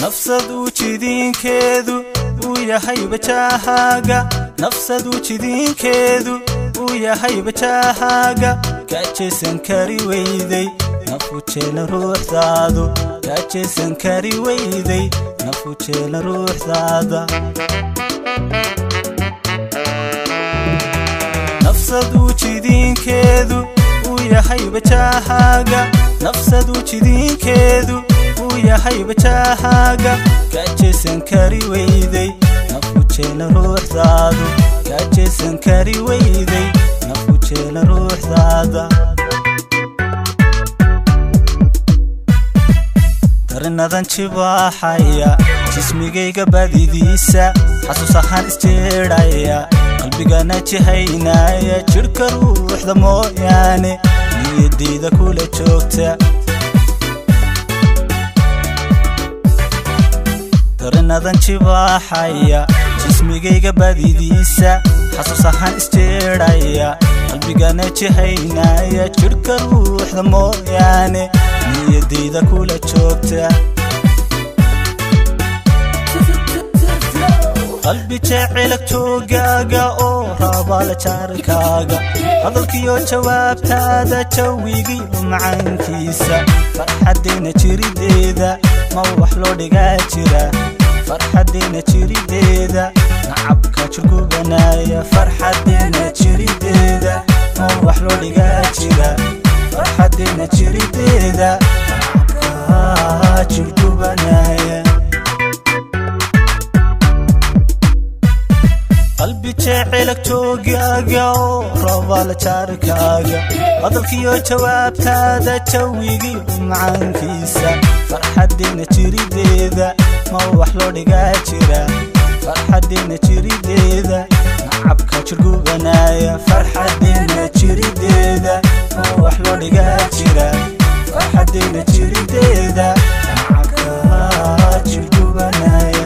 nafsadu jidinkeedu uu yahay bajahaaga nafsadu jidinkeedu uu yahay bajahaaga kajeesan kari weyday nafu jeela ruuxdaadu kajeesan kari weyday nafu jeela ruuxdaada nafsadu jidinkeedu uu yahay bajahaaga nafsadu jidinkeedu uu yahay bajahaaga kajeesan kari weyday nafu jeela ruuxdaadu kajeesan kari weyday nafu jeela ruuxdaada darinadan jibaaxaya jismigayga badidiisa xasuus ahaan isjeedhaya qalbigana jihaynaya jirka ruuxda mooyaane niyadayda kula joogta darinadan jibaaxaya jismigayga badidiisa xasuus ahaan isjeedhaya qalbigana jihaynaya jirka ruuxda mooyaane niyadayda kula joogta qalbi jeceelak joogaaga oo rabaala jaarkaaga hadalkiyo jawaabtaada jawigii macaankiisa farxadayna jirideeda ma wax loo dhigaa jira farxadayna jirideeda nacabka jirgubanaya farxadayna jirideeda ma wax loo dhigaa jira farxadayna jirideeda nacabka jirgubanaya qalbi jeceelak joogaaga oo rabaala jaarkaaga hadalkiyo jawaabtaada jawigii macaankiisa farxadayna jirideeda ma wax loo dhigaa jira farxadayna jirideeda nacabka jirgubanaya farxadayna jirideeda ma wax loo dhigaa jira farxadayna jirideeda nacabka jirgubanaya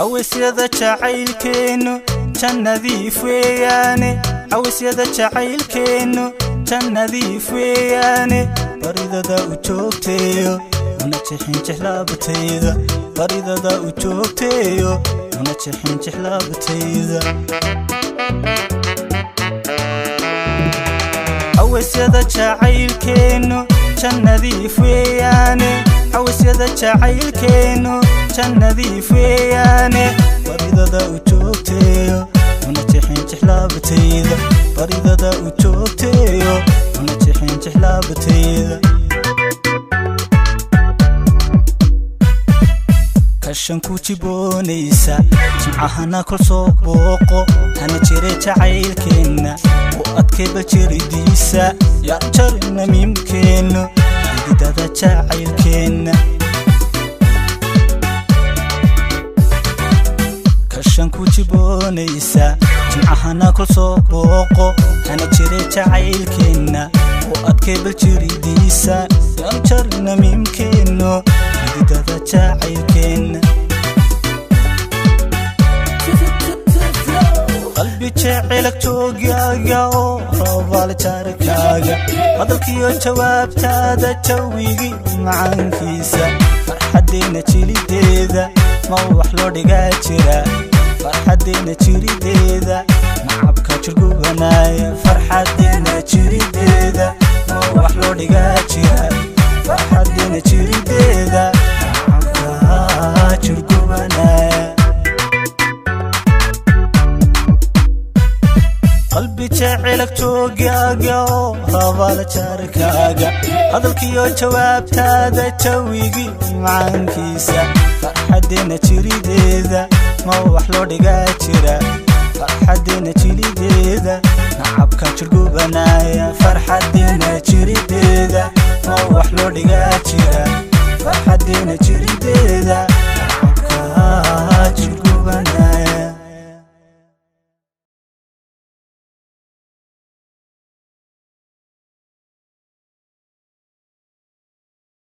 عويسيادة جعيل كينو جنذي فياني عويسيادة جعيل كينو جنذي فياني بريدة دا وجوكتيو ونجحين جحلابتيدا بريدة دا وجوكتيو ونجحين جحلابتيدا عويسيادة جعيل كينو جنذي فياني عويسيادة جعيل كينو جنذي فياني بريدة وجوكتيو ونجحين جحلابتيدا بريدة وجوكتيو ونجحين جحلابتيدا كشن كوجيبونيسا جمعهنا كل صوبوقو هنا جيري جعيل كينا وأدكي بجريديسا يا جرنا ميمكينو بريدة جعيل كينا كشن كوجيبونيسا جمعهنا كل صوبوقو هنا جيري جعيل كينا وأدكي بجريديسا يا جرنا ميمكينو بريدة جعيل كينا qalbi jeceelak joogaaga oo rabaala jaarkaaga hadalkiyo jawaabtaada jawigii macaankiisa farxadayna jirideeda ma wax loo dhigaa jira farxadayna jirideeda nacabka jirgubanaya farxadayna jirideeda ma wax loo dhigaa jira farxadayna jirideeda nacabka jirgubanaya qalbi jeceelak joogaaga oo rabaala jaarkaaga hadalkiyo jawaabtaada jawigii macaankiisa farxadayna jirideeda ma wax loo dhigaa jira farxadayna jirideeda nacabka jirgubanaya farxadayna jirideeda ma wax loo dhigaa jira farxadayna jirideeda